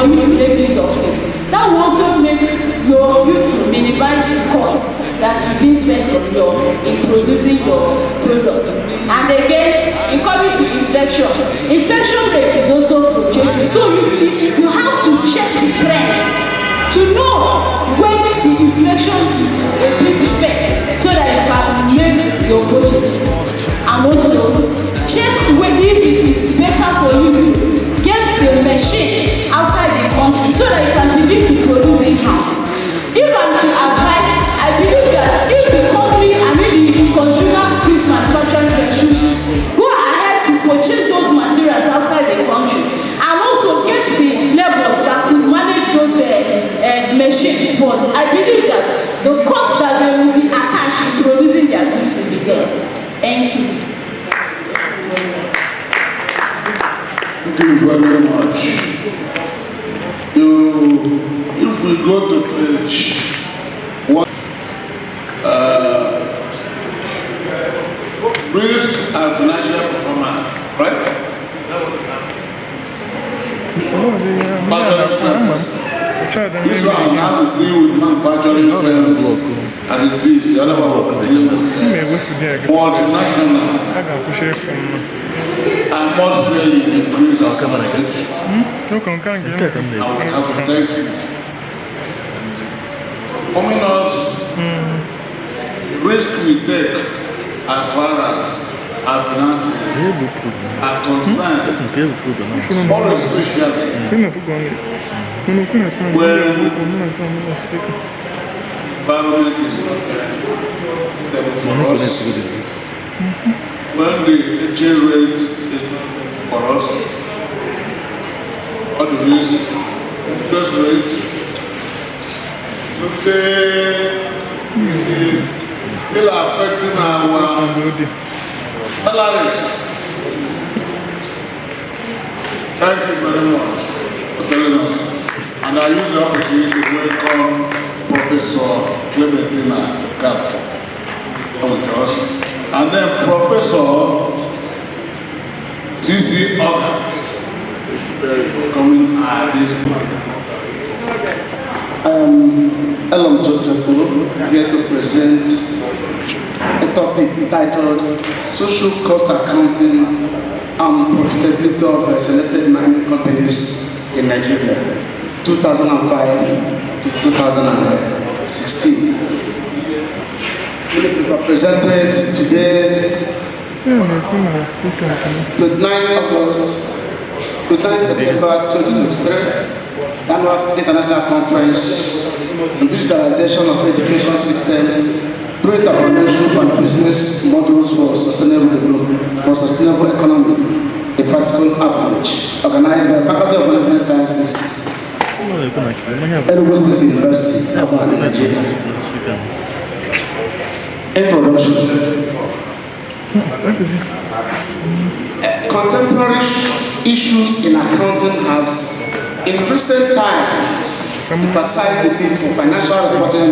for you to make use of it. That will also make you to minimize the cost that you being spent in producing your product. And again, in coming to inflation rate is also changing. So you have to check the trend to know when the inflation is a big effect, so that you can make your purchases. And also check when if it is better for you to get the machine outside the country, so that you can begin to produce in-house. If I'm to advise, I believe that if the company, the consumer goods manufacturing should go ahead to purchase those materials outside the country, and also get the levels that could manage those machines. But I believe that the cost that they will be attached in producing their goods will be less. Thank you. Thank you very much. If we go to page 1, risk and financial performance, right? This one has to deal with manufacturing firm as it is. The other one was dealing with multinational. I must say you increase our coverage. I will have to thank you. Coming us, the risk we take as far as our finances are concerned, more especially when environment is stable for us, when the exchange rate is for us, all the risk, interest rates, they still affecting our salaries. Thank you very much for telling us. And I use the opportunity to welcome Professor Clementina Gaffo with us. And then Professor T.C. Oga coming at this point. Elam Joseph, here to present a topic titled Social Cost Accounting and Profitability of Selected Mining Companies in Nigeria, 2005 to 2016. We are presented today, 29th August, 29th September 2023. Annual International Conference on Digitalization of Education System through Entrepreneurship and Business Models for Sustainable Development, for Sustainable Economy, a Practical Approach, organized by Faculty of Management Sciences, Enugu State University, Agbani, Nigeria. Introduction. Contemporary issues in accounting has in recent times emphasized the need for financial accounting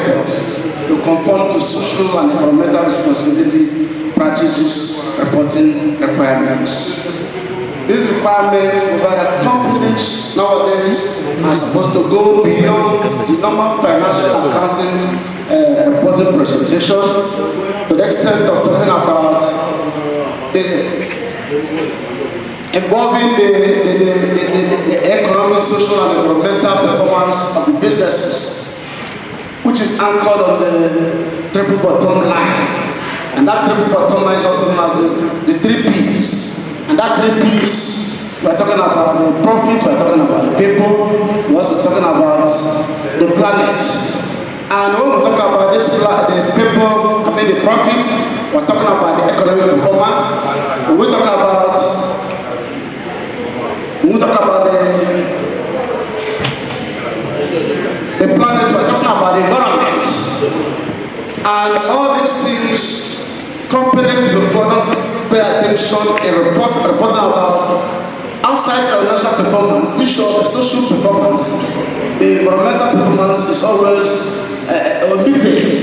reports to conform to social and environmental responsibility practices reporting requirements. These requirements provide that companies nowadays are supposed to go beyond the normal financial accounting reporting presentation to the extent of talking about involving the economic, social, and environmental performance of the businesses, which is anchored on the triple bottom line. And that triple bottom line is also known as the 3 Ps. And that 3 Ps, we're talking about the profit, we're talking about the people, we're also talking about the planet. And when we talk about this, the people, the profit, we're talking about the economic performance. When we talk about the planet, we're talking about the environment. And all these things, companies before don't pay attention in reporting about outside financial performance, the issue of the social performance, the environmental performance is always omitted.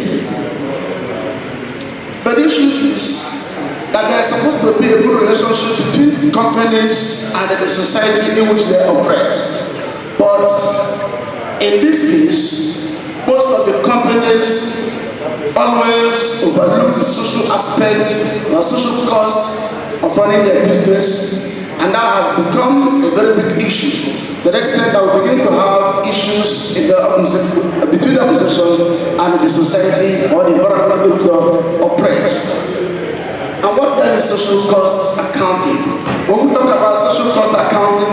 But the issue is that there is supposed to be a good relationship between companies and the society in which they operate. But in this case, most of the companies always overlook the social aspect or social cost of running their business, and that has become a very big issue, to the extent that we begin to have issues in between the organization and the society or the environment in which they operate. And what then is social cost accounting? When we talk about social cost accounting,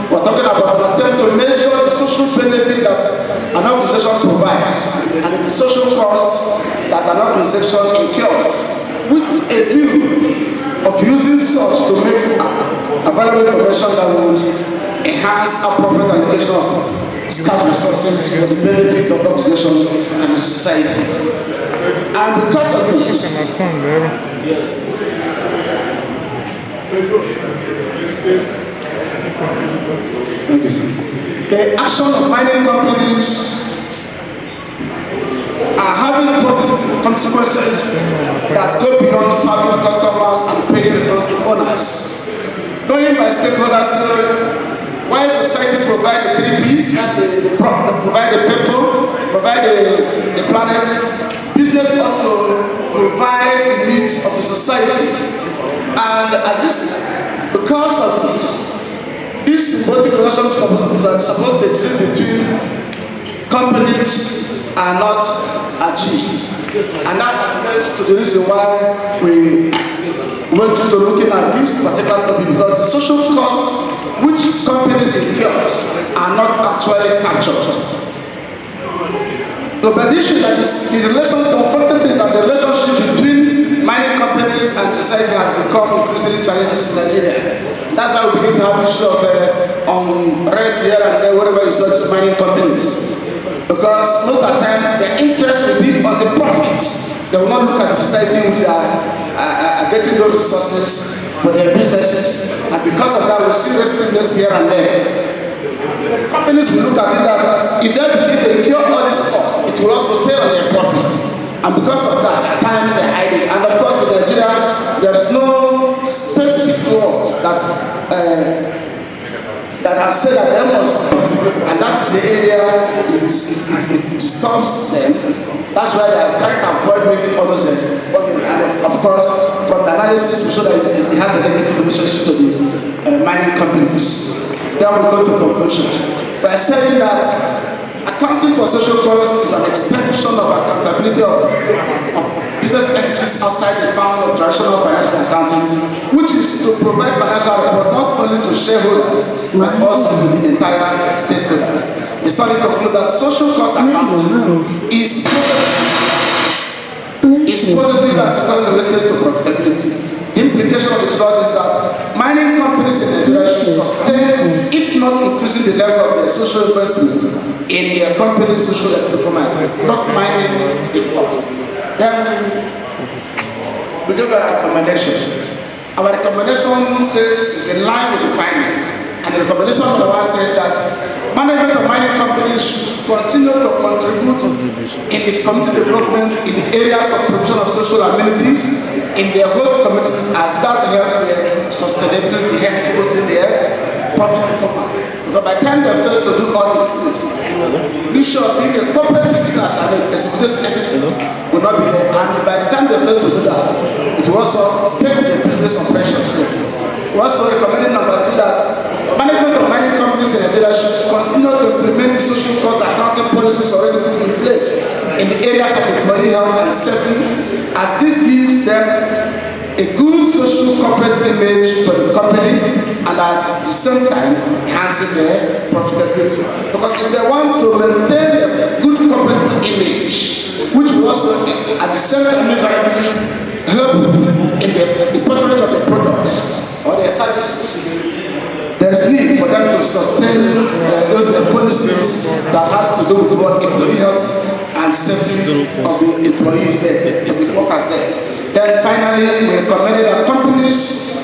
we're talking about an attempt to measure the social benefit that an organization provides and the social cost that an organization incurs, with a view of using such to make available information that would enhance appropriate allocation of scarce resources for the benefit of the organization and the society. And because of this, thank you, sir. The action of mining companies are having public consequences that go beyond serving customers and paying returns to owners. Going by stakeholders still, while society provide the 3 P's, they provide the people, provide the planet, business ought to provide the needs of the society. And at this, because of this symbiotic relationship supposed to exist between companies are not achieved. And that has led to the reason why we went into looking at this particular topic, because the social costs which companies incur are not actually captured. So, but the issue that is the relationship, the unfortunate thing is that the relationship between mining companies and society has become increasingly challenges in the area. That's why we begin to have issue of unrest here and there wherever you saw these mining companies. Because most of the time, their interest will be on the profit. They will not look at the society in which they are getting those resources for their businesses. And because of that, we see restrictions here and there. The companies will look at it that if they begin to incur all this cost, it will also tell on their profit. And because of that, at times they hide it. And of course, in Nigeria, there is no specific laws that have said that they must, and that is the area it disturbs them. That's why they are trying to avoid making others. Of course, from the analysis, we show that it has a negative relationship to the mining companies. Then we go to conclusion by saying that accounting for social costs is an extension of accountability of business entities outside the bound of traditional financial accounting, which is to provide financial report not only to shareholders but also to the entire stakeholders. The study concludes that social cost accounting is positive and securely related to profitability. The implication of the result is that mining companies in Nigeria should sustain, if not increasing the level of their social investment in their company's social performance, not mining the cost. Then we give a recommendation. Our recommendation says it's in line with the findings, and the recommendation number 1 says that management of mining companies should continue to contribute in the community development in the areas of provision of social amenities in their host community, as that helps their sustainability, hence boosting their profit performance. Because by the time they fail to do all these things, Bishop being a corporate citizen as an associated entity will not be there. And by the time they fail to do that, it will also take their business operations. We also recommending number 2 that management of mining companies in Nigeria should continue to implement the social cost accounting policies already put in place in the areas of employee health and safety, as this gives them a good social corporate image for the company and at the same time enhancing their profitability. Because if they want to maintain a good corporate image, which will also at the same time help in the portrait of the products or their services, there is need for them to sustain those policies that has to do with what employee health and safety of the employees there, of the workers there. Then finally, we recommended that companies'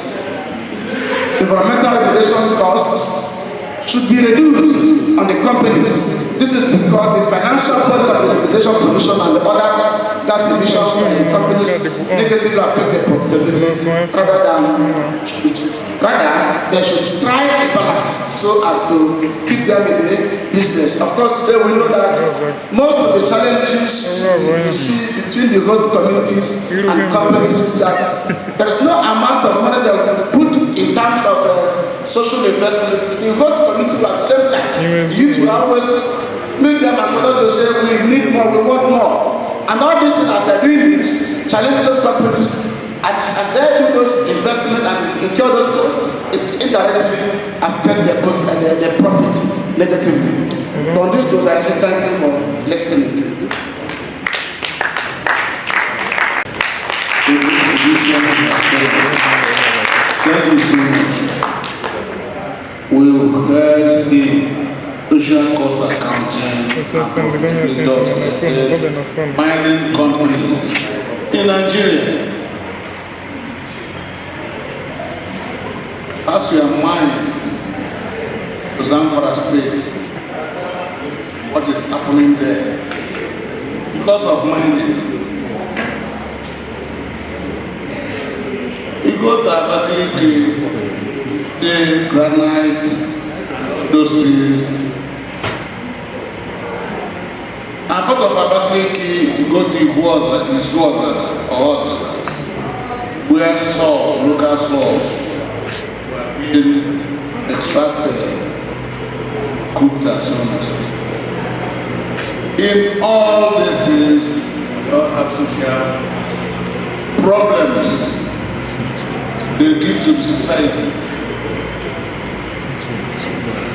environmental regulation costs should be reduced on the companies. This is because the financial burden of the remediation pollution and the other gas emissions from the companies negatively affect their profitability rather than Rather, they should strike a balance so as to keep them in the business. Of course, today we know that most of the challenges you see between the host communities and companies is that there is no amount of money that will put in terms of social investment. The host community will accept that. You will always make them acknowledge to say, we need more, we want more. And all these things, as they're doing this, challenge those companies, as they do those investments and incur those costs, it indirectly affects their profit negatively. On this note, I say thank you for listening. Thank you so much. We've heard the social cost accounting and mining companies in Nigeria. As you are mining to Zamfara State, what is happening there? Because of mining, you go to Agbani, the granite, those things. And part of Agbani, if you go to ESUT or where salt, local salt, extracted, cooked and so on. In all these things, you have social problems they give to the society.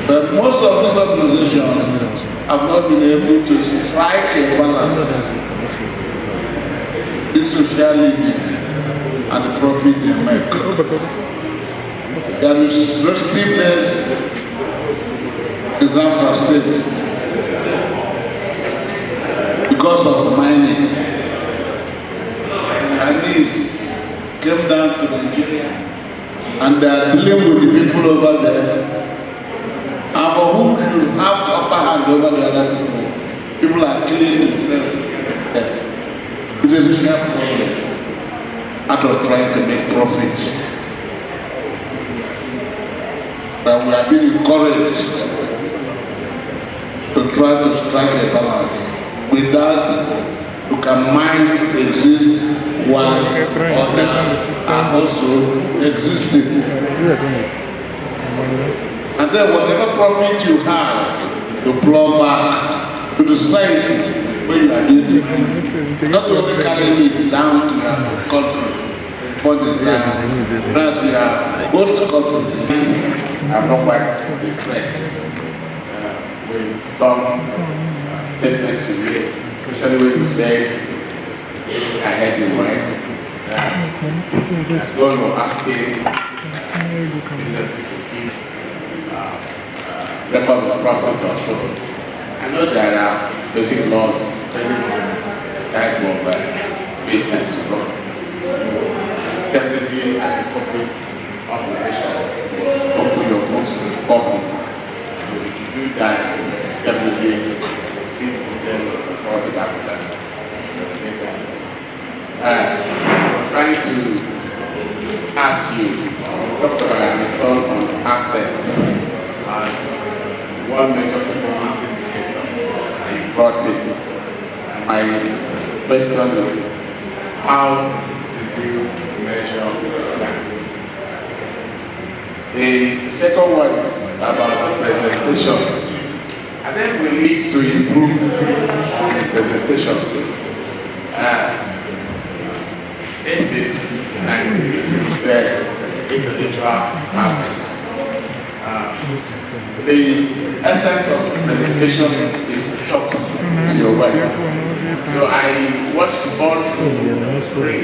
But most of these organizations have not been able to strike a balance in social living and the profit they make. There is restiveness in Zamfara State because of mining. Chinese came down to Nigeria and they are dealing with the people over there. And for who should have upper hand over the other people? People are killing themselves. It is a social problem out of trying to make profits. But we are being encouraged to try to strike a balance. With that, you can mind exist while others are also existing. And then whatever profit you have, you plow back to the society where you are doing it. Not only carrying it down to your country, but it down. That's we are most companies. I'm not quite impressed with some statements you made, especially when you said, I had the right. As well, you're asking businesses to keep record of profits or so. I know there are basic laws depending on the type of business you run. Definitely, as a corporate organization, open your books public. If you do that, definitely see the potential for the capital. I'm trying to ask you, Dr. return on assets as one major performance indicator. You brought it. My question is, how did you measure that? The second one is about the presentation. And then we need to improve the presentation. This is the individual harvest. The essence of presentation is to talk to your wife. So I watched all through the screen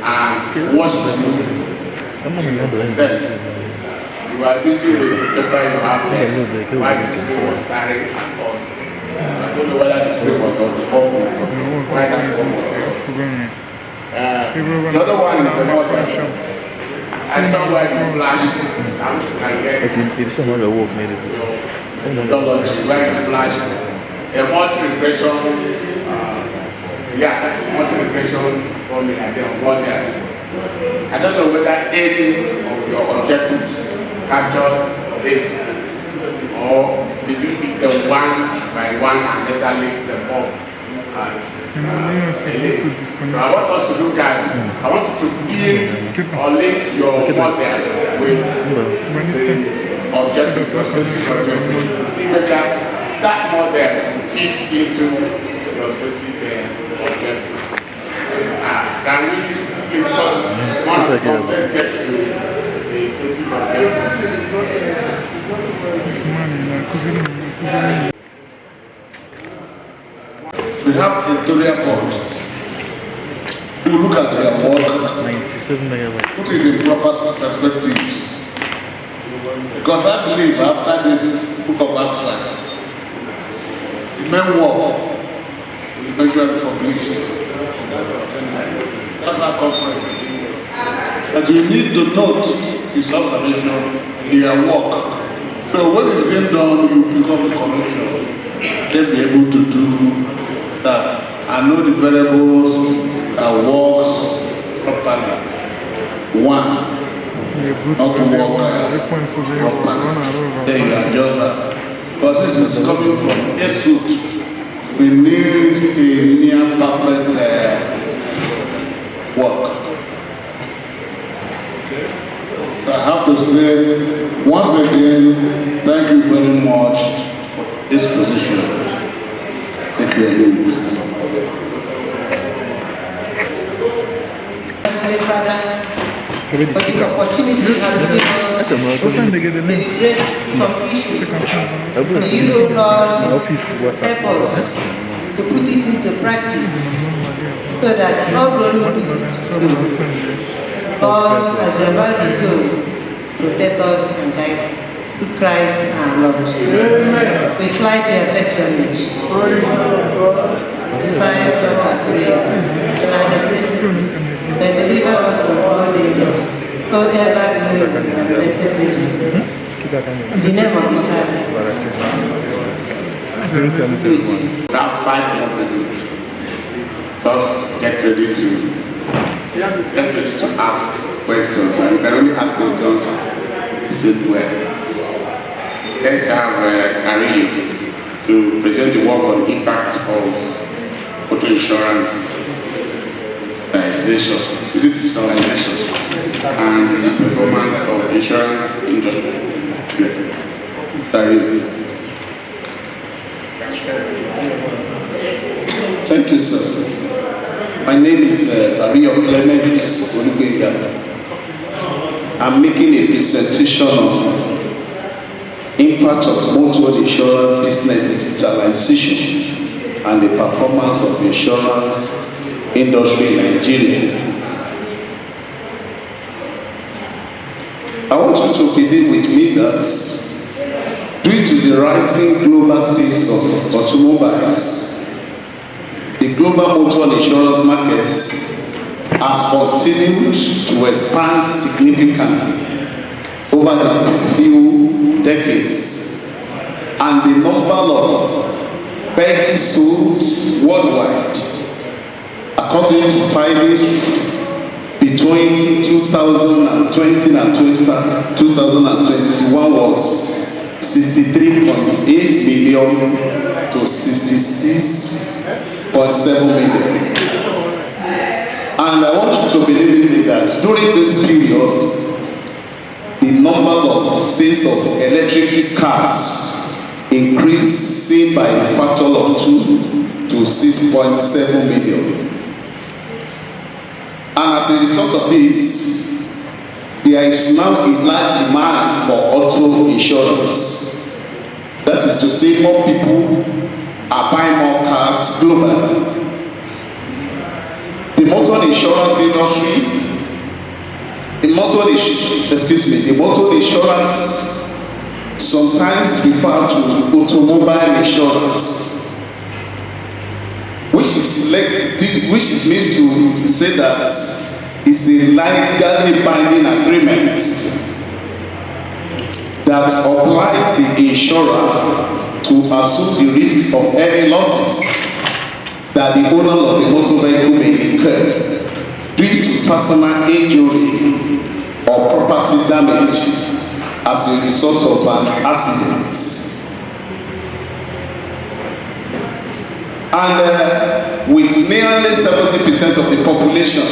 and watched the movie. Then you are busy with the paper you have there. Why the screen was carrying and on. I don't know whether the screen was on the phone or why that phone was on. The other one is the water. I saw where you flashed. Methodology, where you flashed. A multi-regression, multi-regression formula, then water. I don't know whether any of your objectives captured this, or did you pick them one by one and later link them up as I want us to look at, I want you to pin or link your model with the objective or specific objective. See whether that model fits into your specific objective. Can we please come? One of us, let's get to the specific objective. We have editorial board. You look at their work, 97 megabytes. put it in proper perspectives. Because I believe after this book of abstract, the main work will eventually be published. That's our conference. But you need to note this observation in your work. So when it's being done, you pick up the correction. Then be able to do that and know the variables that works properly. One, not to work properly. Then you adjust that. Because this is coming from ESUT. We need a near perfect work. I have to say, once again, thank you very much for this position. Thank you, Julius. For the opportunity you have given us to deliberate some issues. May you, O Lord, help us to put it into practice so that all glory will be to you. Lord, as we are about to go, protect us and guide through Christ our Lord. Amen. We fly to your patronage. Despise not our prayer and our necessities, but deliver us from all dangers. O ever glorious and blessed Virgin. In the name of the Father. We have 5 more present. Just get ready to ask questions, and you can only ask questions the same way. Let's have Ari to present the work on impact of auto insurance digitalization. Is it digitalization? And the performance of insurance industry. Ari. Thank you, sir. My name is Ario Clements Olugbega. I'm making a presentation on impact of motor insurance business digitalization and the performance of insurance industry in Nigeria. I want you to believe with me that due to the rising global sales of automobiles, the global motor insurance market has continued to expand significantly over the few decades, and the number of vehicles sold worldwide, according to filings between 2020 and 2021, was 63.8 million to 66.7 million. And I want you to believe in me that during this period, the number of sales of electric cars increased by a factor of 2 to 6.7 million. And as a result of this, there is now a large demand for auto insurance. That is to say, more people are buying more cars globally. The motor insurance industry, the motor insurance sometimes refer to automobile insurance, which is means to say that it's a legally binding agreement that obliges the insurer to assume the risk of any losses that the owner of a motor vehicle may incur due to personal injury or property damage as a result of an accident. And with nearly 70% of the population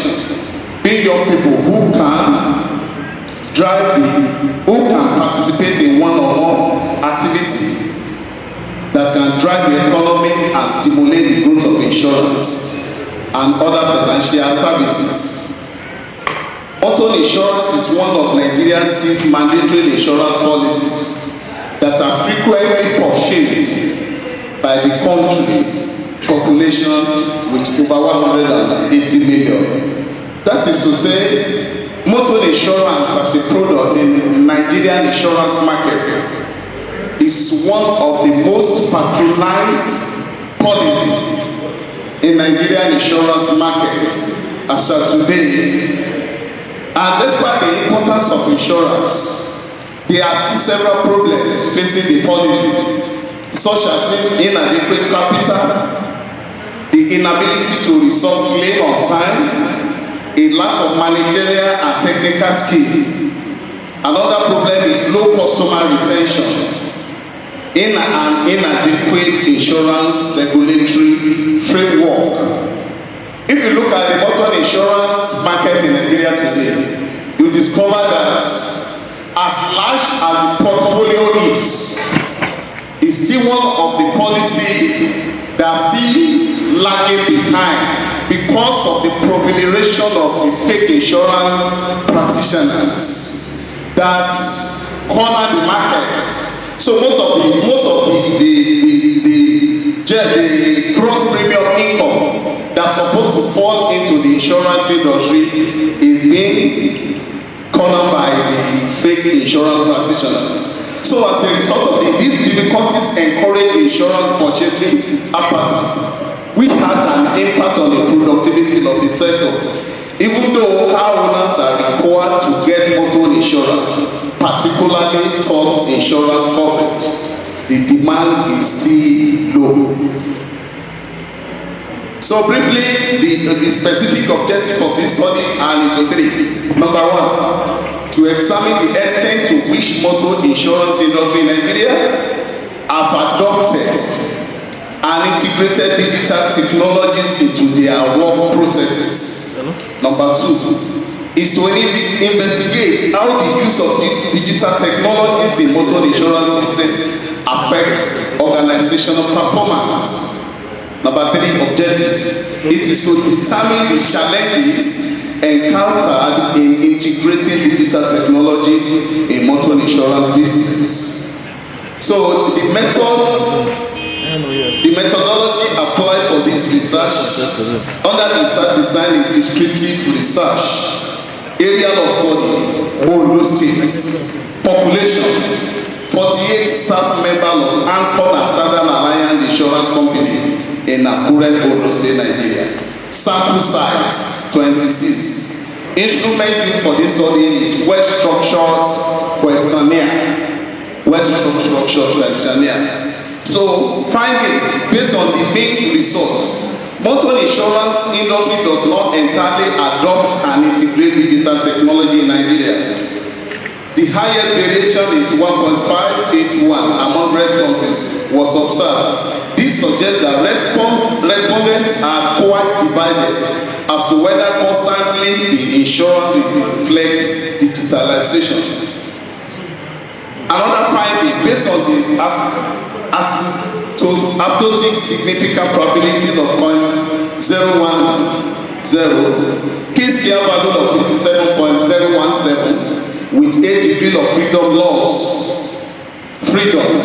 being young people who can who can participate in one or more activities that can drive the economy and stimulate the growth of insurance and other financial services. Auto insurance is one of Nigeria's 6 mandatory insurance policies that are frequently purchased by the country population with over 180 million. That is to say, motor insurance as a product in Nigerian insurance market is one of the most patronized policy in Nigerian insurance market as of today. And despite the importance of insurance, there are still several problems facing the policy, such as inadequate capital, the inability to resolve claim on time, a lack of managerial and technical skill. Another problem is low customer retention, an inadequate insurance regulatory framework. If you look at the motor insurance market in Nigeria today, you discover that as large as the portfolio is still one of the policies that are still lagging behind because of the proliferation of the fake insurance practitioners that corner the market. So most of the gross premium income that's supposed to fall into the insurance industry is being cornered by the fake insurance practitioners. So as a result of these difficulties encourage insurance purchasing apathy, which has an impact on the productivity of the sector. Even though car owners are required to get motor insurance, particularly third insurance coverage, the demand is still low. So briefly, the specific objective of this study are into 3. Number 1, to examine the extent to which motor insurance industry in Nigeria have adopted and integrated digital technologies into their work processes. Number 2 is to investigate how the use of digital technologies in motor insurance business affect organizational performance. Number 3 objective, it is to determine the challenges encountered in integrating digital technology in motor insurance business. So the methodology applied for this research under the research design is descriptive research, area of study, Ondo State, population, 48 staff members of Anchor and Standard Alliance Insurance Company in Akure, Ondo State, Nigeria. Sample size 26. Instrument used for this study is well-structured questionnaire. So findings based on the main result. Motor insurance industry does not entirely adopt and integrate digital technology in Nigeria. The highest variation is 1.581 among responses was observed. This suggests that respondents are quite divided as to whether constantly the insurance reflects digitalization. Another finding based on the asymptotic significant probability of 0.010, case care value of 57.017 with a degree of freedom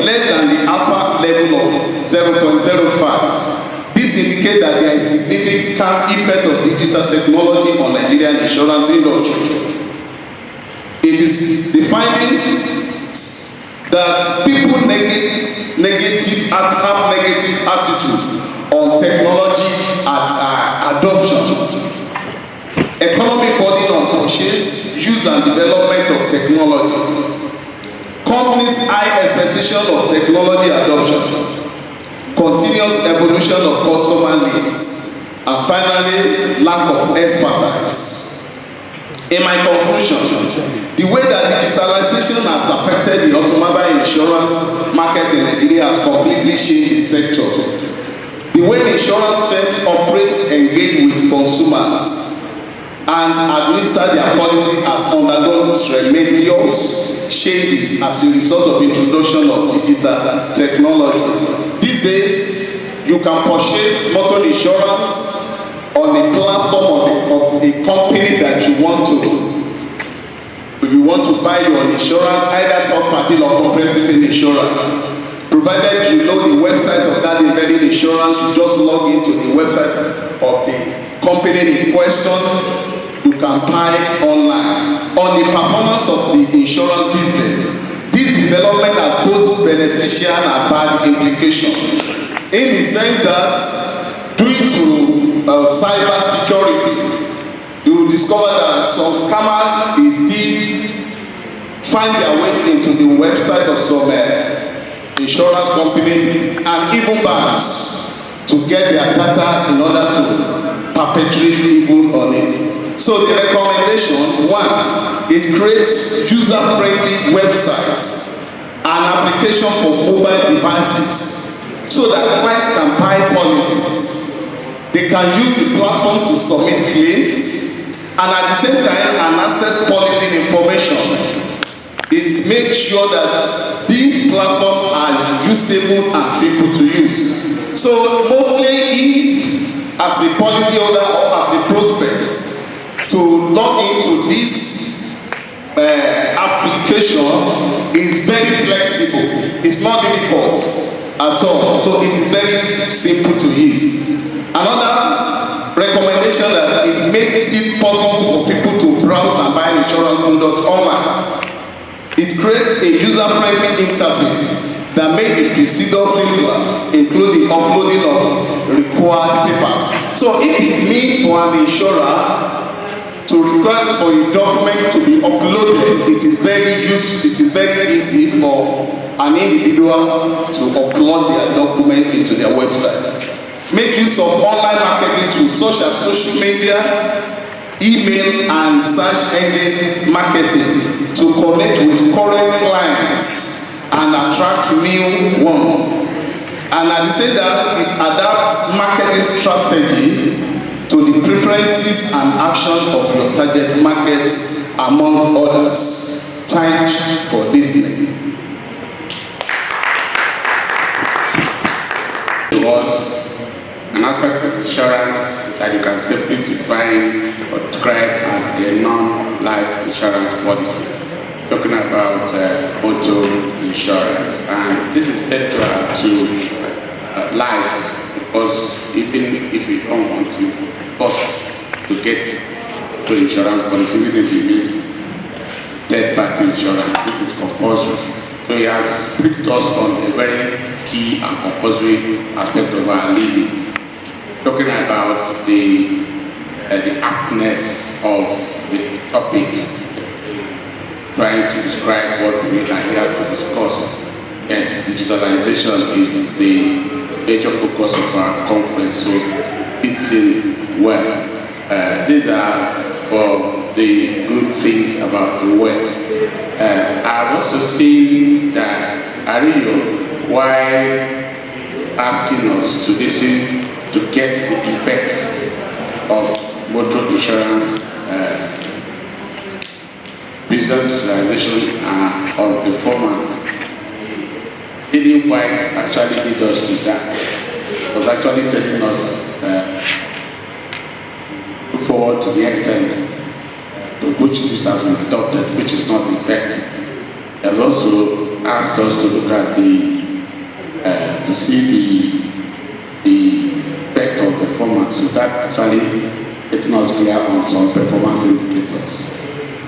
less than the alpha level of 0.05. This indicates that there is significant effect of digital technology on Nigerian insurance industry. It is the finding that people have negative attitude on technology adoption. Economic burden on purchase, use and development of technology. Companies' high expectation of technology adoption. Continuous evolution of customer needs. And finally, lack of expertise. In my conclusion, the way that digitalization has affected the automobile insurance market in Nigeria has completely changed the sector. The way insurance firms operate, engage with consumers, and administer their policy has undergone tremendous changes as a result of introduction of digital technology. These days, you can purchase motor insurance on a platform of a company that you want to. If you want to buy your insurance, either third party or comprehensive insurance, provided you know the website of that embedded insurance, you just log into the website of the company in question, you can buy online. On the performance of the insurance business, this development has both beneficial and bad implications, in the sense that due to cyber security, you will discover that some scammer is still find their way into the website of some insurance company and even banks to get their data in order to perpetrate evil on it. So the recommendation, one, it creates user-friendly websites and application for mobile devices so that clients can buy policies. They can use the platform to submit claims and at the same time and access policy information. It makes sure that these platforms are usable and simple to use. So mostly if as a policy holder or as a prospect to log into this application is very flexible. It's not difficult at all. So it is very simple to use. Another recommendation that it makes it possible for people to browse and buy insurance products online. It creates a user-friendly interface that makes the procedure simpler, including uploading of required papers. So if it means for an insurer to request for a document to be uploaded, it is very easy for an individual to upload their document into their website. Make use of online marketing tools such as social media, email, and search engine marketing to connect with current clients and attract new ones. And at the same time, it adapts marketing strategy to the preferences and action of your target market, among others. Thanks for listening. It was an aspect of insurance that you can safely define or describe as a non-life insurance policy. Talking about auto insurance, and this is central to life, because even if you don't want to cost to get to insurance policy, even if it means third-party insurance, this is compulsory. So he has pricked us on a very key and compulsory aspect of our living. Talking about the aptness of the topic, trying to describe what we are here to discuss. Yes, digitalization is the major focus of our conference, so it's in well. These are for the good things about the work. I've also seen that Ariyo, while asking us to listen to get the effects of motor insurance business digitalization on performance, didn't quite actually lead us to that. It was actually telling us look forward to the extent to which this has been adopted, which is not the effect. It has also asked us to look at to see the effect of performance. So that actually getting us clear on some performance indicators.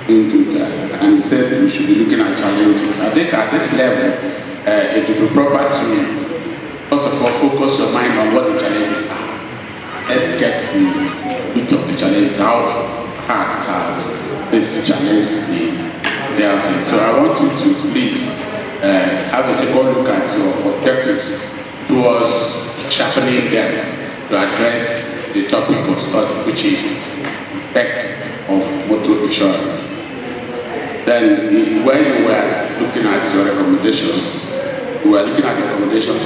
Into that, and he said we should be looking at challenges. I think at this level, it would be proper to first of all focus your mind on what the challenges are. Let's get the root of the challenge. How hard has this challenge the other thing? So I want you to please have a second look at your objectives towards sharpening them to address the topic of study, which is effect of motor insurance. Then when we were looking at your recommendations, we were looking at the recommendation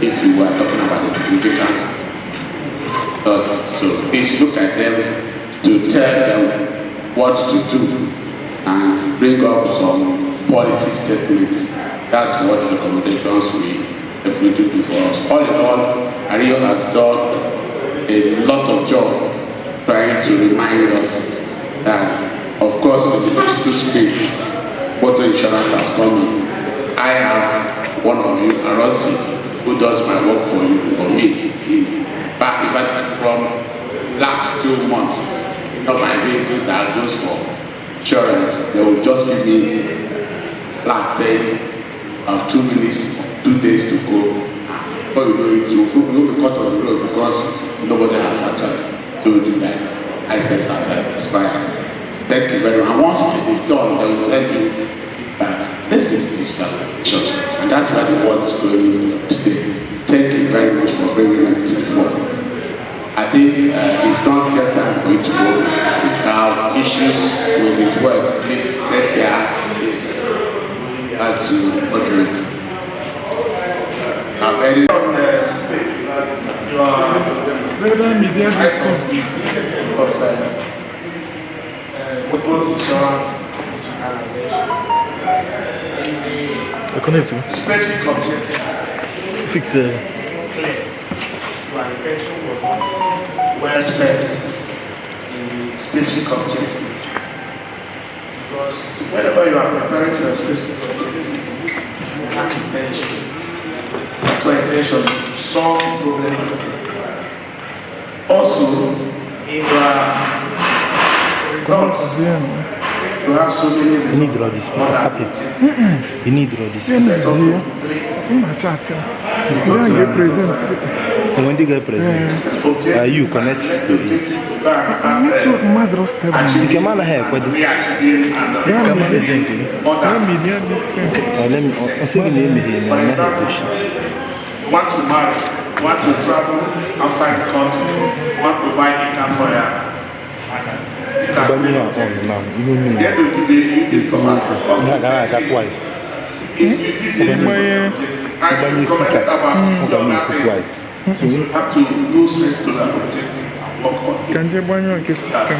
if you were talking about the significance. So please look at them to tell them what to do and bring up some policy statements. That's what recommendations we definitely do for us. All in all, Ario has done a lot of job trying to remind us that, of course, in the digital space, motor insurance has come in. I have one of you, Arosi, who does my work for me. But in fact, from last 2 months, my vehicles that goes for insurance, they will just give me like saying, I have 2 minutes, 2 days to go. But you know, it will be cut on the road because nobody has actually told you that license has expired. Thank you very much. And once it is done, they will tell you that this is digitalization, and that's where the world is going today. Thank you very much for bringing it to the fore. I think it's not yet time for you to go. We have issues with this work. Please, let's hear to moderate. I'm very Specific objective. Fix Your attention was not well spent in specific objective. Because whenever you are preparing for a specific objective, you have intention. That's why intention solve problem. Also, in your results, you have so many results. You need to draw this. You need to draw this. When they get present, you connect to it. You can man have what the want to marry, want to travel outside the country, want to buy a car for ya. So you have to lose sense to that objective. Can you buy me a system?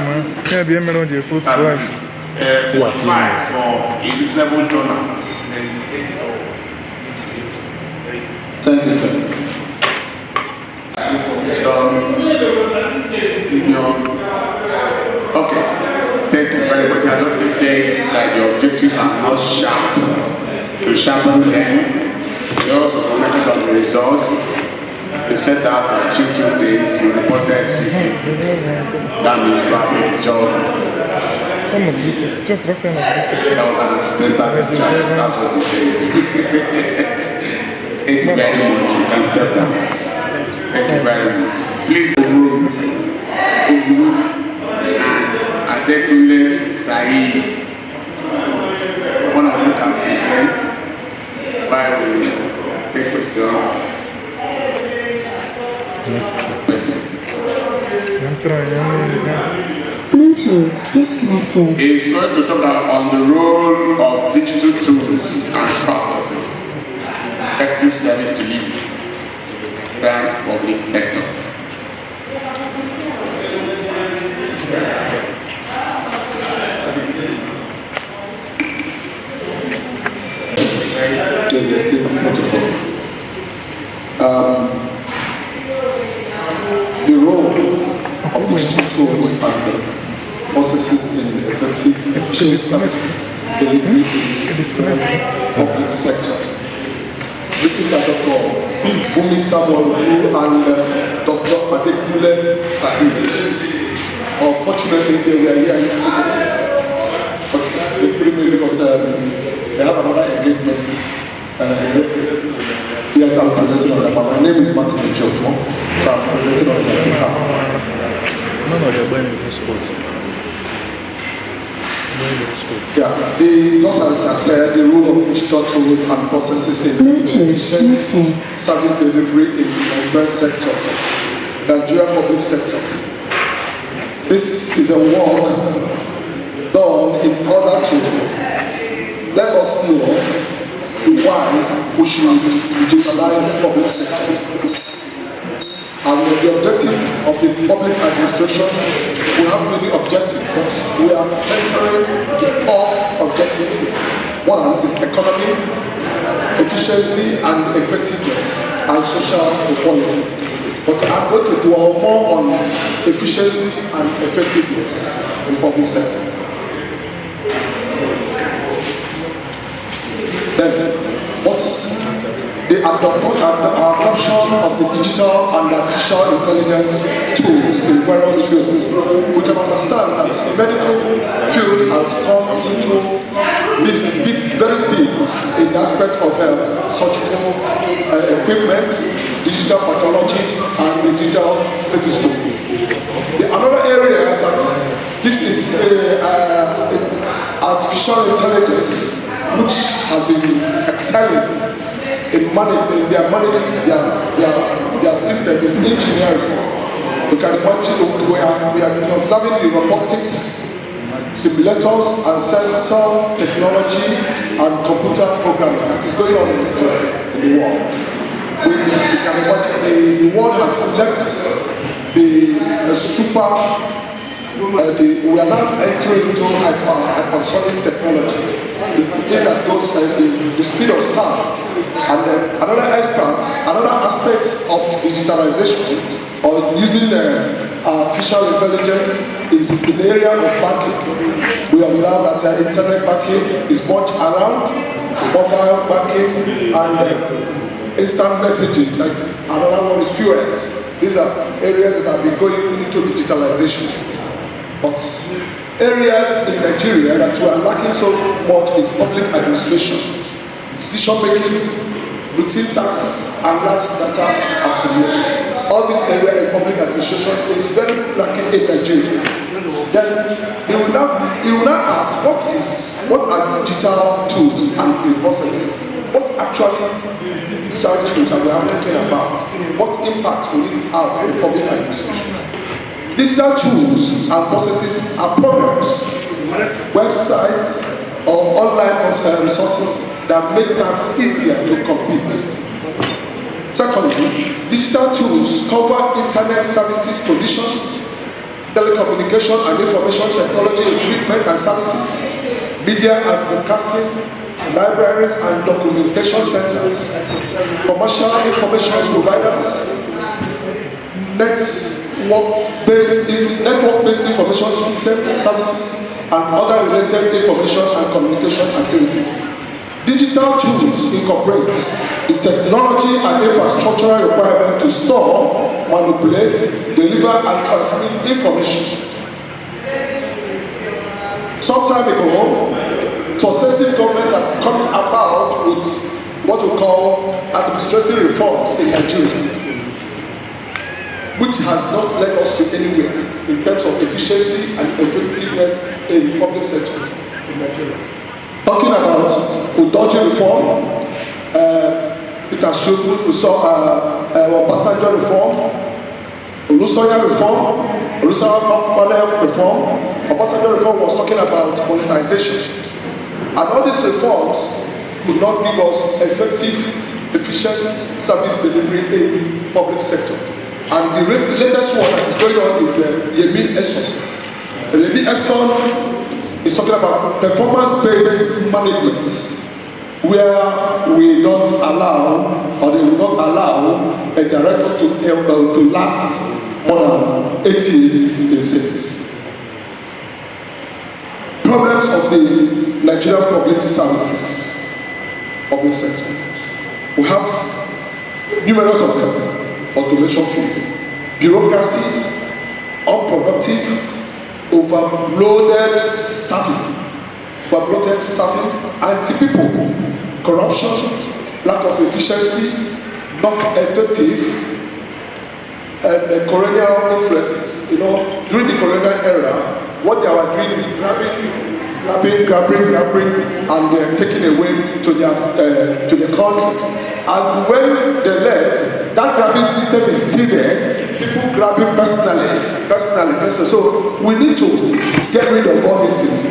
Yeah, be a melody of food twice. Apply for a reasonable journal. Thank you, sir. okay. Thank you very much. As already said that your objectives are not sharp. You sharpen them. You also commented on the results. You set out to achieve 2 things. You reported 50. That means probably the job. Just roughly. That was an accidental discharge. That's what he says. Thank you very much. You can step down. Thank you very much. Please, Ovu and Adekunle Said. One of you can present while we take question. He's going to talk about on the role of digital tools and processes, effective service delivery, and public sector. Existing protocol. The role of digital tools and processes in effective services delivery in the public sector. Written by Dr. Bumi Samuel and Dr. Adekunle Said. Unfortunately, they were here in Sydney, but they couldn't make because they have another engagement. Yes, I'm presenting on them. My name is Martin Ejiofor, so I'm presenting on their behalf. Yeah, just as I said, the role of digital tools and processes in efficient service delivery in the Nigerian sector, Nigerian public sector. This is a work done in order to let us know why we should digitalize public sector. And the objective of the public administration, we have many objectives, but we are centering the core objective. One is economy, efficiency and effectiveness, and social equality. But I'm going to dwell more on efficiency and effectiveness in public sector. Then, what's the adoption of the digital and artificial intelligence tools in various fields? We can understand that the medical field has come into this very deep in the aspect of surgical equipment, digital pathology, and digital stethoscope. Another area that this is artificial intelligence, which has been excelling in their managers, their system is engineering. We can imagine we have been observing the robotics, simulators and sensor technology and computer programming that is going on in the world. We can imagine the world has left the super. We are now entering into hypersonic technology. The thing that goes the speed of sound. And another aspect of digitalization or using artificial intelligence is in the area of banking. We observe that internet banking is much around, mobile banking and instant messaging. Like another one is POS. These are areas that have been going into digitalization. But areas in Nigeria that we are lacking so much is public administration, decision making, routine tasks, and large data accumulation. All this area in public administration is very lacking in Nigeria. Then you will now ask, what are digital tools and processes? What actually digital tools are we talking about? What impact will it have in public administration? Digital tools and processes are programs, websites, or online resources that make tasks easier to complete. Secondly, digital tools cover internet services provision, telecommunication and information technology equipment and services, media and broadcasting, libraries and documentation centers, commercial information providers, network-based information systems, services, and other related information and communication activities. Digital tools incorporate the technology and infrastructural requirement to store, manipulate, deliver, and transmit information. Some time ago, successive governments have come about with what we call administrative reforms in Nigeria, which has not led us to anywhere in terms of efficiency and effectiveness in the public sector in Nigeria. Talking about Auditorium reform, we saw passenger reform, Olusoya reform, Olusoya panel reform. Passenger reform was talking about monetization. And all these reforms could not give us effective, efficient service delivery in public sector. And the latest one that is going on is ESUT. ESUT is talking about performance-based management, where we don't allow, or they will not allow a director to last more than 8 years in service. Problems of the Nigerian public services, public sector. We have numerous of them. Automation field, bureaucracy, unproductive, overloaded staffing, anti-people, corruption, lack of efficiency, not effective, and colonial influences. During the colonial era, what they were doing is grabbing, and they're taking away to the country. And when they left, that grabbing system is still there. People grabbing personally personally. So we need to get rid of all these things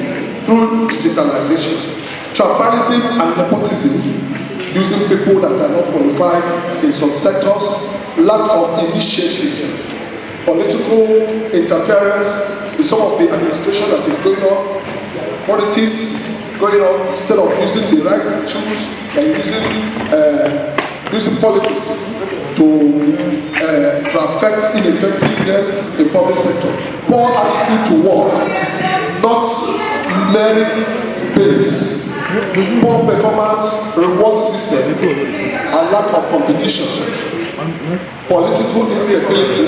through digitalization, tribalism and nepotism, using people that are not qualified in some sectors, lack of initiative, political interference in some of the administration that is going on, politics going on. Instead of using the right tools, they're using politics to affect ineffectiveness in public sector. Poor attitude to work, not merit-based. Poor performance reward system and lack of competition. Political instability,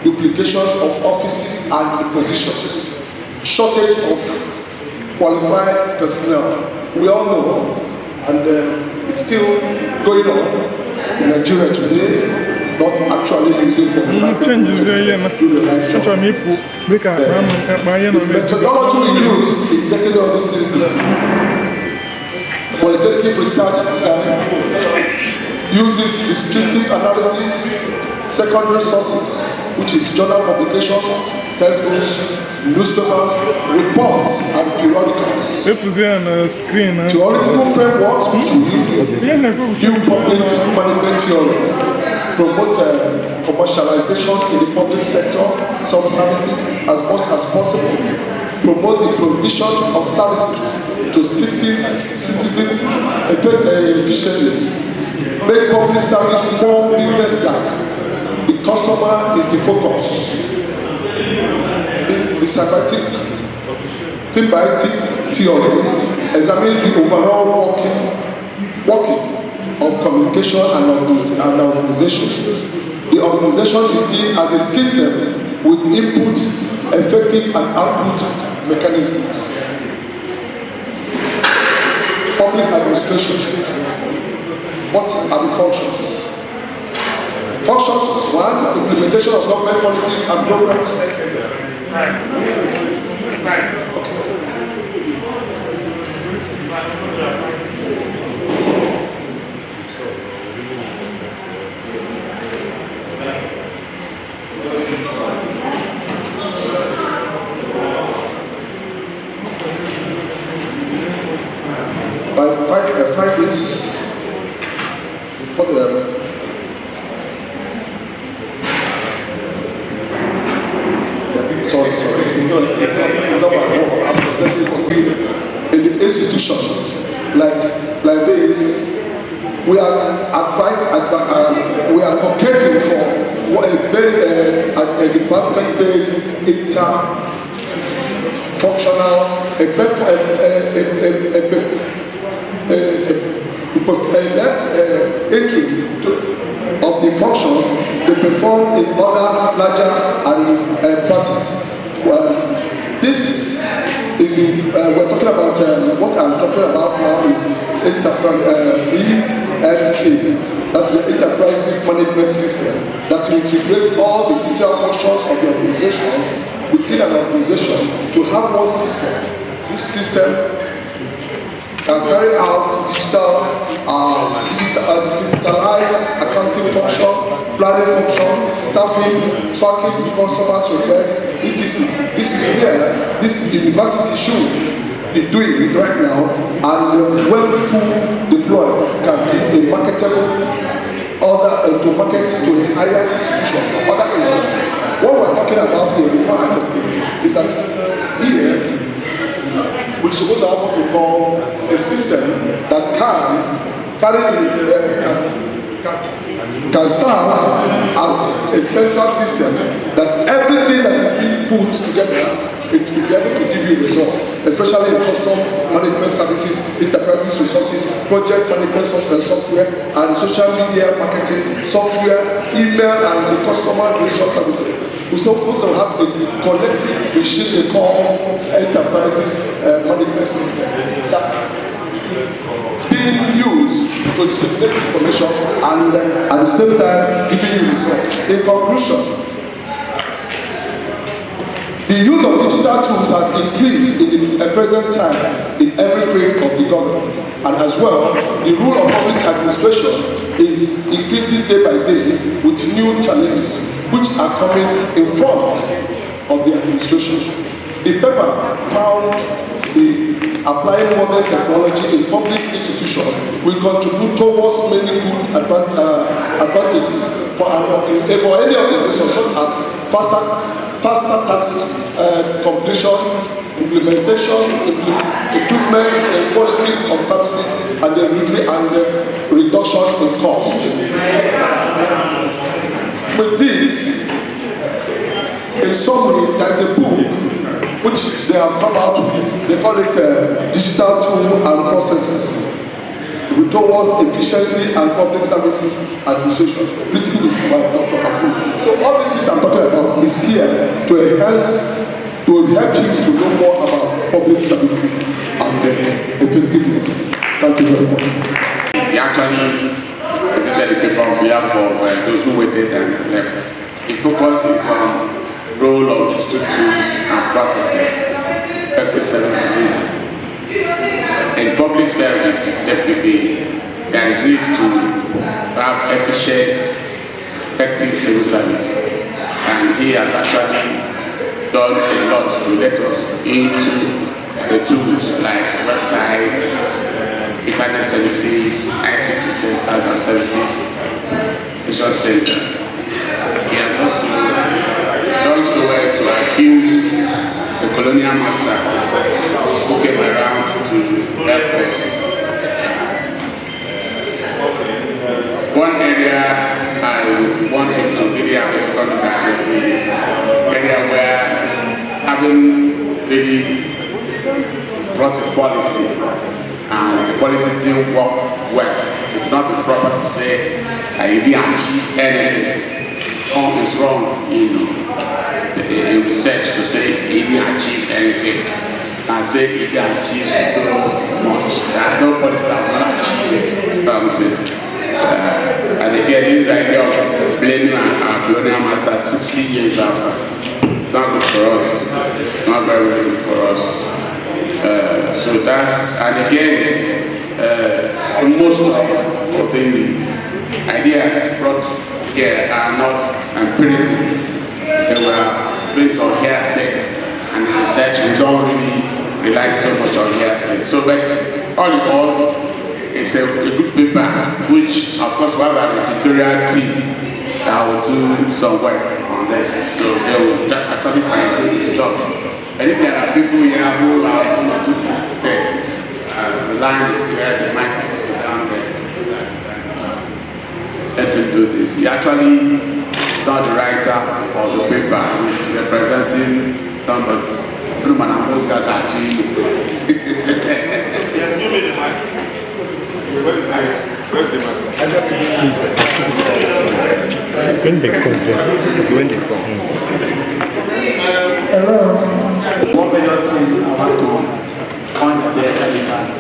duplication of offices and positions, shortage of qualified personnel. We all know, and it's still going on in Nigeria today, not actually using qualified people to do the right job. The methodology we use in getting all these things is qualitative research design, uses descriptive analysis, secondary sources, which is journal publications, textbooks, newspapers, reports, and periodicals. Theoretical frameworks, which we use view public management theory, promote commercialization in the public sector, some services as much as possible, promote the provision of services to citizens efficiently, make public service more business-like. The customer is the focus. The symbiotic theory examines the overall working of communication and organization. The organization is seen as a system with input, effective and output mechanisms. Public administration. What are the functions? Functions, one, implementation of government policies and programs. I find this for the sorry. It's not my work. I'm presenting for in the institutions like this. We are advocating for a department-based inter-functional entry of the functions they perform in other larger and practice. This is we're talking about what I'm talking about now is EMC. That's the enterprises management system that will integrate all the digital functions of the organization within an organization to have one system. Which system can carry out digitalized accounting function, planning function, staffing, tracking to customers' requests, etc. This is where this university should be doing right now, and when full deployed can be a marketable order to market to a higher institution, other institution. What we're talking about here before I conclude is that here we're supposed to have what we call a system that can serve as a central system that everything that is being put together, it will be able to give you a result, especially in custom management services, enterprises resources, project management software, and social media marketing software, email, and the customer relation services. We also have a collective machine they call enterprises management system that being used to disseminate information and at the same time giving you results. In conclusion, the use of digital tools has increased in the present time in every field of the government, and as well, the role of public administration is increasing day by day with new challenges which are coming in front the administration. The paper found the applying modern technology in public institutions will contribute towards many good advantages for any organization, such as faster tax completion, implementation, improvement in quality of services and delivery, and reduction in cost. With this, in summary, there is a book which they have come out with. They call it Digital Tools and Processes towards Efficiency and Public Services Administration, written by Dr. Abdul. So all these things I'm talking about is here to enhance, to help you to know more about public services and effectiveness. Thank you very much. We actually presented the paper on behalf of those who waited and left. The focus is on role of digital tools and processes, effective service delivery. In public service, definitely, there is need to have efficient, effective civil service. And he has actually done a lot to let us into the tools like websites, internet services, ICT centers and services, resource centers. He has also done so well to accuse the colonial masters who came around to help us. One area I want him to really have a second look at is the area where having really brought a policy and the policy didn't work well. It would not be proper to say you didn't achieve anything. All is wrong, in research to say he didn't achieve anything and say he didn't achieve so much. There's no policy that will not achieve something. And again, this idea of blaming our colonial masters 60 years after, not good for us, not very, very good for us. So that's, and again, most of the ideas brought here are not empirical. They were based on hearsay, and in research we don't really rely so much on hearsay. So, but all in all, it's a good paper, which of course we have an editorial team that will do some work on this. So they will actually find the stuff. And if there are people here who are one or two there, the line is clear, the mic is also down there. Let him do this. He actually not the writer of the paper, he's representing somebody. When they come. Hello. One major thing I want to point there is that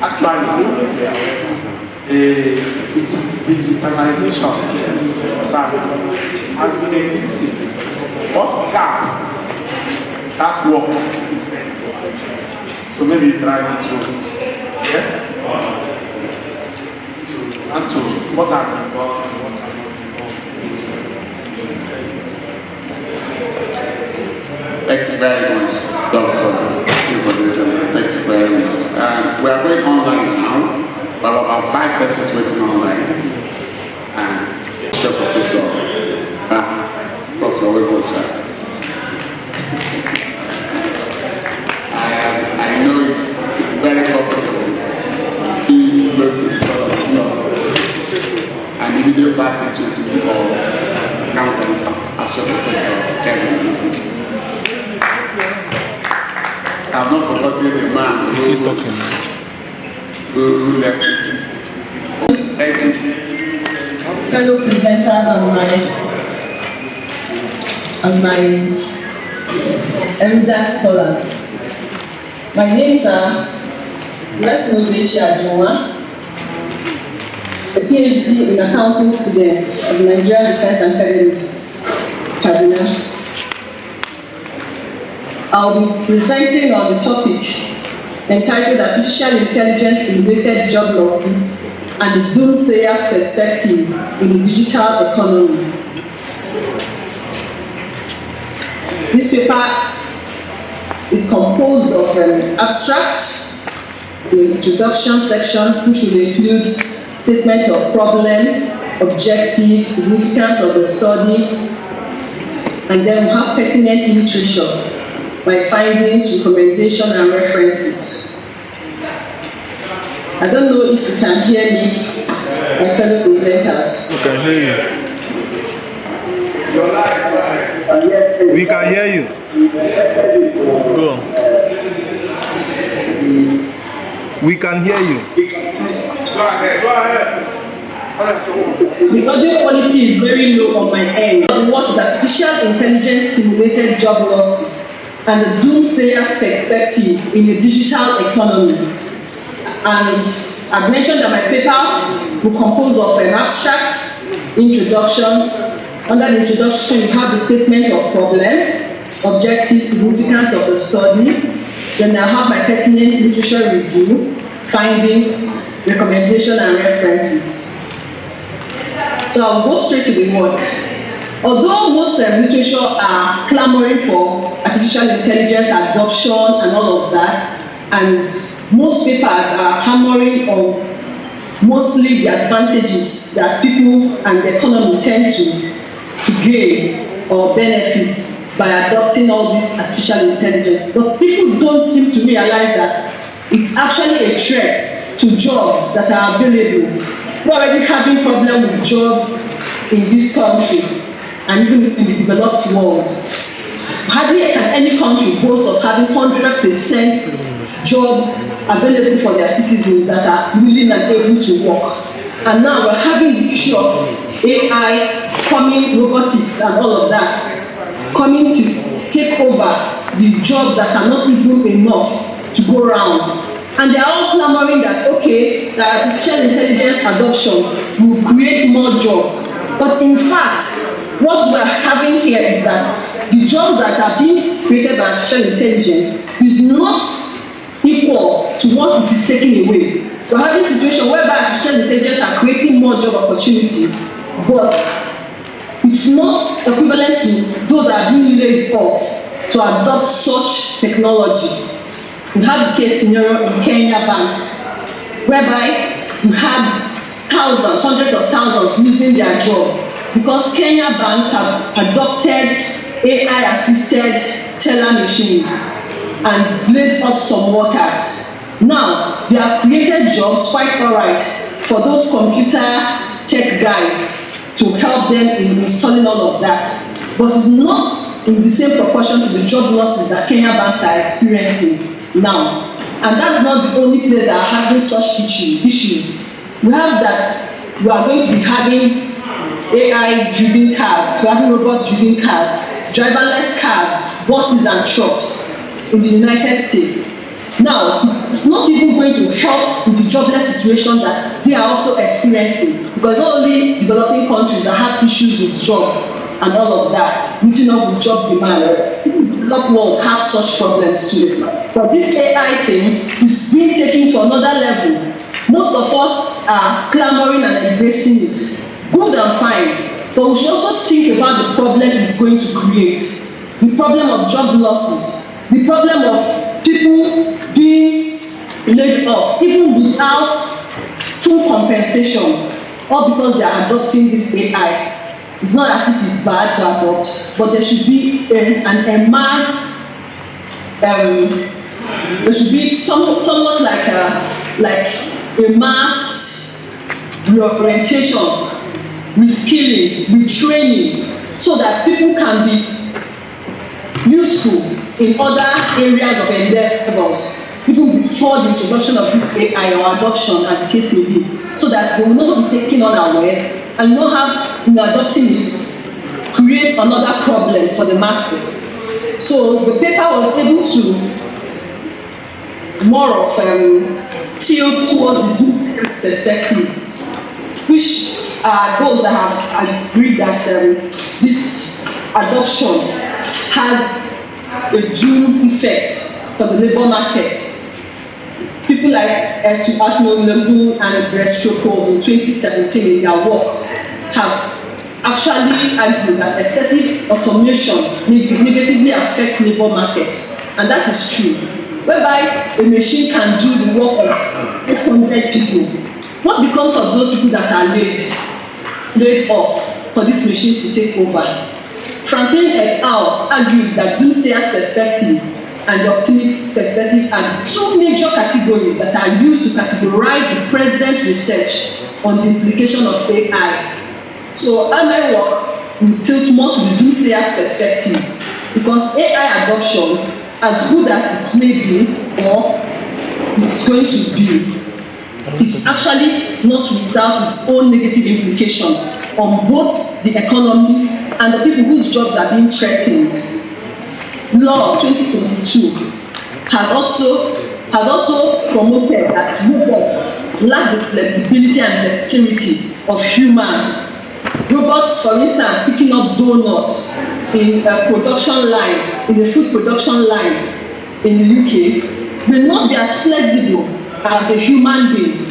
actually digitalization service has been existing. What gap that work? So maybe drive it through. Yeah? And to what has been done and what has not been done. Thank you very much, Doctor. Thank you for this, and thank you very much. We are going online now. We have about 5 persons working online. And Sir Professor, Professor, welcome, sir. I know it's very comfortable being close to the soul of the sun. And immediate passage to the accountants, Asher Professor Kevin. I've not forgotten the man who left this. Thank you. Fellow presenters and my erudite scholars. My names are Let's know Julius, a PhD in accounting student at the Nigerian Defense Academy, Kaduna. I'll be presenting on the topic entitled Artificial Intelligence Simulated Job Losses and the Doomsayer's Perspective in the Digital Economy. This paper is composed of abstract, the introduction section, which will include statement of problem, objectives, significance of the study, and then we have pertinent literature, my findings, recommendation, and references. I don't know if you can hear me, my fellow presenters. We can hear you. We can hear you. Go on. We can hear you. Go ahead. The audio quality is very low on my end. What is artificial intelligence simulated job losses and the doomsayer's perspective in a digital economy? And I've mentioned that my paper will compose of an abstract, introductions. Under the introduction, you have the statement of problem, objective, significance of the study. Then I have my pertinent literature review, findings, recommendation, and references. So I'll go straight to the work. Although most literature are clamoring for artificial intelligence adoption and all of that, and most papers are hammering on mostly the advantages that people and the economy tend to gain or benefit by adopting all this artificial intelligence. But people don't seem to realize that it's actually a threat to jobs that are available. We're already having problem with jobs in this country and even in the developed world. Hardly can any country boast of having 100% job available for their citizens that are willing and able to work. And now we're having the issue of AI coming, robotics and all of that, coming to take over the jobs that are not even enough to go around. And they are all clamoring that, okay, that artificial intelligence adoption will create more jobs. But in fact, what we are having here is that the jobs that are being created by artificial intelligence is not equal to what it is taking away. We're having a situation whereby artificial intelligence are creating more job opportunities, but it's not equivalent to those that are being laid off to adopt such technology. We have a case scenario in Kenya Bank, whereby we had thousands, hundreds of thousands losing their jobs because Kenya banks have adopted AI-assisted teller machines and laid off some workers. Now, they have created jobs quite all right for those computer tech guys to help them in installing all of that. But it's not in the same proportion to the job losses that Kenya banks are experiencing now. And that's not the only place that are having such issues. We have that we are going to be having AI-driven cars, we're having robot-driven cars, driverless cars, buses and trucks in the United States. Now, it's not even going to help with the jobless situation that they are also experiencing, because not only developing countries that have issues with job and all of that, meeting up with job demands, the developed world have such problems too. But this AI thing is being taken to another level. Most of us are clamoring and embracing it. Good and fine, but we should also think about the problem it's going to create. The problem of job losses, the problem of people being laid off, even without full compensation, all because they are adopting this AI. It's not as if it's bad to adopt, but there should be a mass, there should be somewhat like a mass reorientation, reskilling, retraining, so that people can be useful in other areas of endeavors, even before the introduction of this AI or adoption, as the case may be, so that they will not be taken unawares and not have, in adopting it, create another problem for the masses. So the paper was able to more of tilt towards the perspective, which are those that have agreed that this adoption has a doom effect for the labor market. People like Enugu and Enugu in 2017 in their work have actually argued that excessive automation may negatively affect affect labor markets, and that is true. Whereby a machine can do the work of 800 people. What becomes of those people that are laid off for these machines to take over? Franklin et al. Argued that doomsayer's perspective and the optimist perspective are the two major categories that are used to categorize the present research on the implication of AI. So my work will tilt more to the doomsayer's perspective, because AI adoption, as good as it may be or it's going to be, is actually not without its own negative implication on both the economy and the people whose jobs are being threatened. Law 2022 has also promoted that robots lack the flexibility and dexterity of humans. Robots, for instance, picking up donuts in a production line, in a food production line in the UK, will not be as flexible as a human being.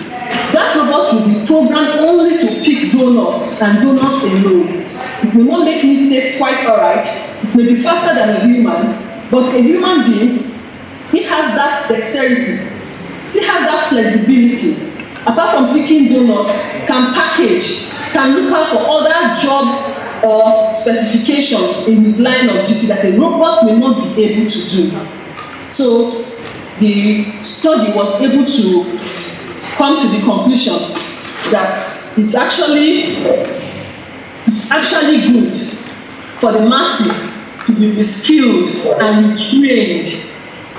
That robot will be programmed only to pick donuts and donuts alone. It will not make mistakes, quite alright. It may be faster than a human, but a human being still has that dexterity, still has that flexibility. Apart from picking donuts, can package, can look out for other job or specifications in his line of duty that a robot may not be able to do. So the study was able to come to the conclusion that it's actually good for the masses to be reskilled and trained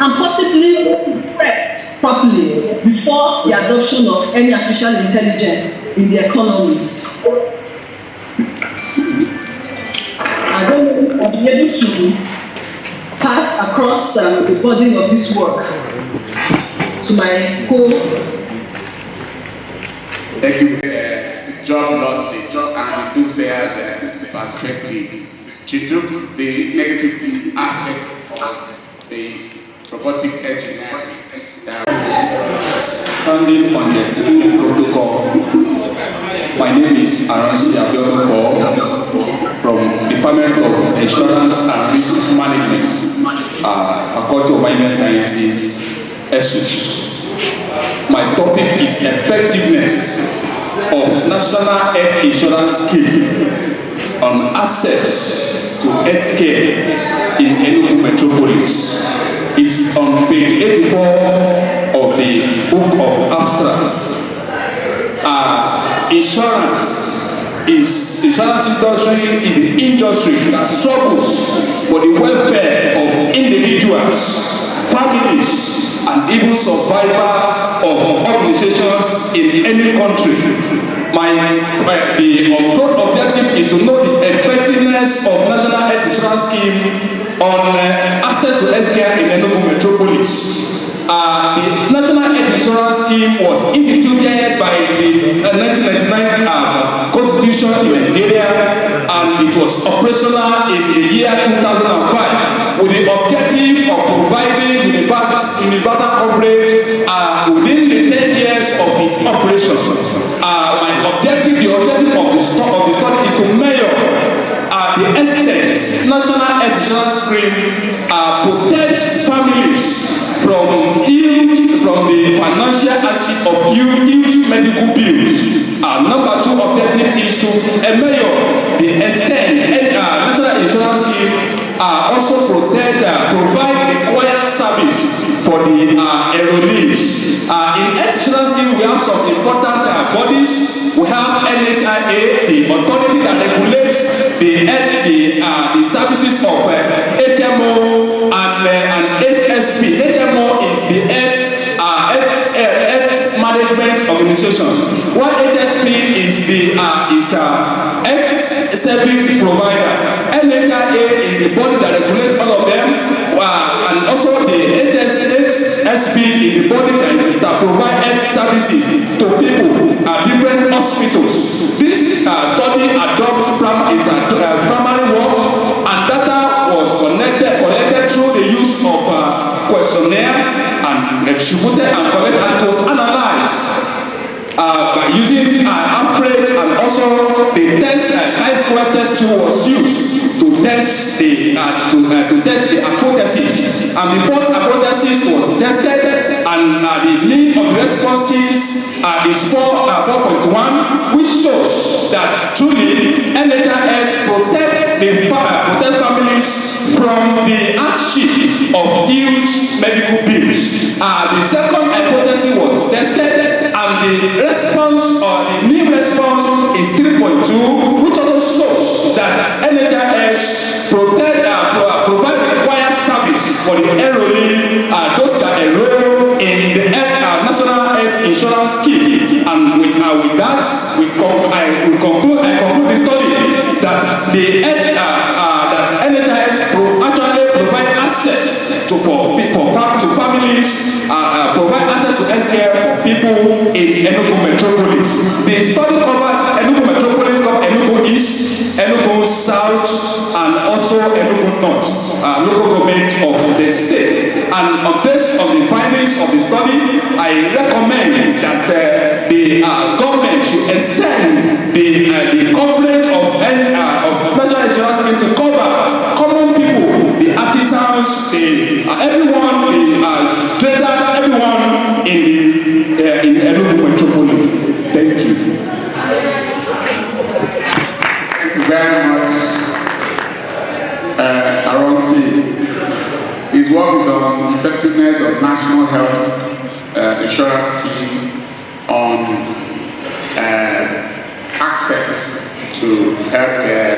and possibly prepped properly before the adoption of any artificial intelligence in the economy. I don't know if I'll be able to pass across the burden of this work to my Thank you. Job losses and the doomsayer's perspective. She took the negative aspect of the robotic engineering. Standing on the existing protocol, my name is Aransi Abiodun from Department of Insurance and Risk Management, Faculty of Environmental Sciences, ESUT. My topic is effectiveness of National Health Insurance Scheme on access to health care in Enugu Metropolis. It's on page 84 of the book of abstracts. Insurance industry is the industry that struggles for the welfare of individuals, families, and even survival of organizations in any country. The objective is to know the effectiveness of National Health Insurance Scheme on access to healthcare in Enugu Metropolis. The National Health Insurance Scheme was instituted by the 1999 Constitution in Nigeria, and it was operational in the year 2005 with the objective of providing universal coverage within the 10 years of its operation. The objective of the study is to measure the extent National Health Insurance Scheme protects families from the financial hardship of huge medical bills. Number two objective is to measure the extent National Insurance Scheme also provide required service for the enrollees. In health insurance scheme, we have some important bodies. We have NHIA, the authority that regulates the services of HMO and HSP. HMO is the health management organization, while HSP is the health service provider. NHIA is the body that regulates all of them, and also the HSP is the body that provides health services to people at different hospitals. This study adopts primary work, and data was collected through the use of questionnaire and distributed and collected, and it was analyzed by using average, and also the chi-square test tool was used to test the And the first hypothesis was tested, and the mean of the responses is 4.1, which shows that truly NHIS protects families from the hardship of huge medical bills. The second hypothesis was tested, and the response or the mean response is 3.2, which also shows that NHIS provide required service for the enrollee, those that enroll in the National Health Insurance Scheme. And with that, I conclude the study that that NHIS actually provide access to families, provide access to healthcare for people in Enugu metropolis. The study covered Enugu metropolis, covered Enugu East, Enugu South, and also Enugu North, local government of the state. And based on the findings of the study, I recommend that the government should extend the coverage of national insurance scheme to cover common people, the artisans, everyone, the traders, everyone in Enugu metropolis. Thank you. Thank you very much, Aronsi. His work is on effectiveness of national health insurance scheme on access to healthcare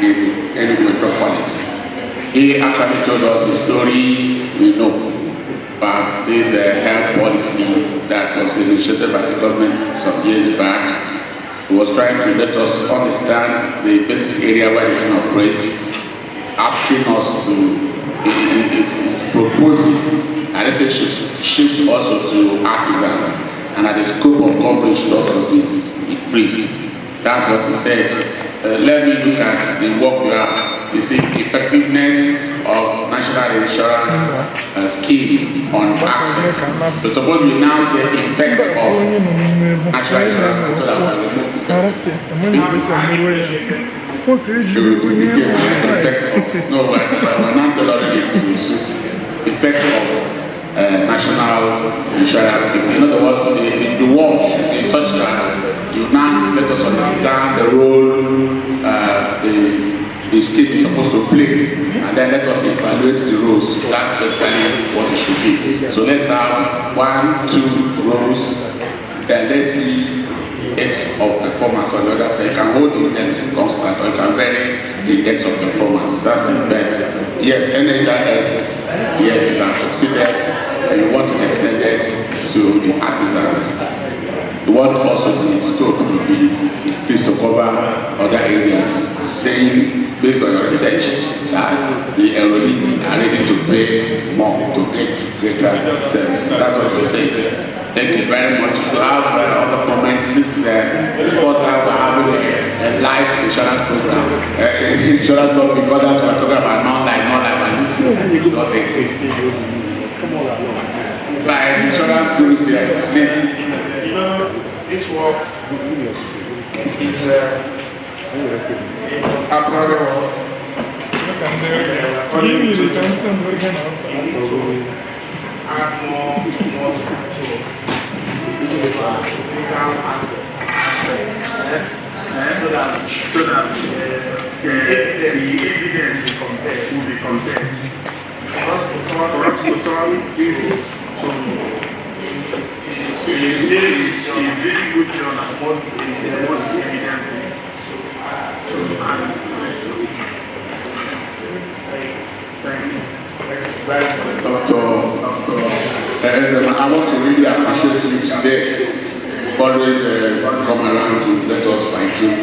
in Enugu metropolis. He actually told us a story we know about this health policy that was initiated by the government some years back. He was trying to let us understand the basic area where they can operate, asking us to, is proposing that this should shift also to artisans, and that the scope of coverage should also be increased. That's what he said. Let me look at the work you have. You see, effectiveness of national insurance scheme on access. So suppose we now say effect of national insurance so that we remove the effect of, no, we're not tolerating effect of national insurance scheme. In other words, the work should be such that you now let us understand the role the scheme is supposed to play, and then let us evaluate the roles. That's basically what it should be. So let's have 1, 2 roles, then let's see index of performance on the other side. You can hold the index in constant, or you can vary the index of performance. That's it. But yes, NHIS, yes, it has succeeded, and you want it extended to the artisans. You want also the scope to be increased to cover other areas, saying based on your research that the enrollees are ready to pay more to get greater service. That's what you're saying. Thank you very much. If you have other comments, this is the first time we're having a live insurance program. Insurance topic, others we're talking about non-life, and this not existing. Like insurance groups here, please. You know, this work is according to add more legal aspects. So that the evidence will be compared. For us to turn this to there is a very good job at what the evidence is. So add to it. Thank you. Dr. I want to really appreciate you today. Always come around to let us fine tune.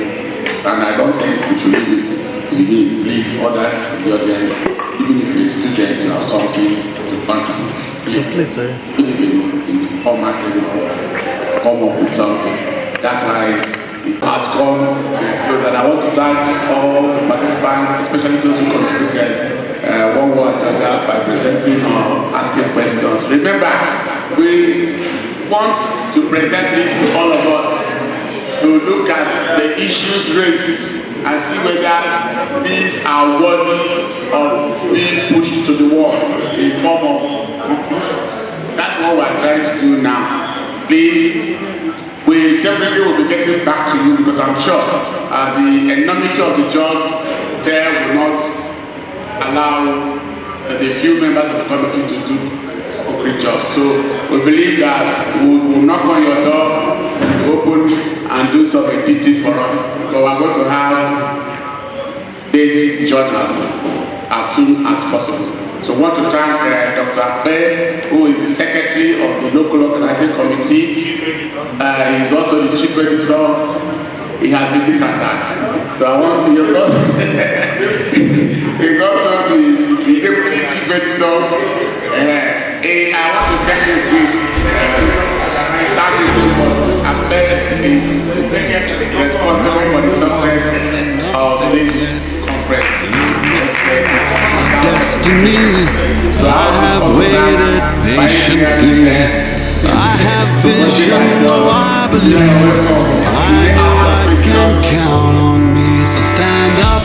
And I don't think we should leave it to him. Please, others in the audience, even if you're a student, you have something to contribute. Please, even in formatting or come up with something. That's why it has come to close. And I want to thank all the participants, especially those who contributed one word or other by presenting or asking questions. Remember, we want to present this to all of us to look at the issues raised and see whether these are worthy of being pushed to the wall. a form of conclusion. That's what we're trying to do now. Please, we definitely will be getting back to you because I'm sure the enormity of the job there will not allow the few members of the committee to do a great job. So we believe that we will knock on your door, open and do some editing for us. So we're going to have this journal as soon as possible. So I want to thank Dr. Agbani, who is the secretary of the local organizing committee. He is also the chief editor. He has been this and that. So I want he's also the deputy chief editor. I want to tell you this. That reason was Agbani is responsible for the success of this conference. Destiny, I have waited patiently. I have vision, though I believe. I know I can count on me, so stand up.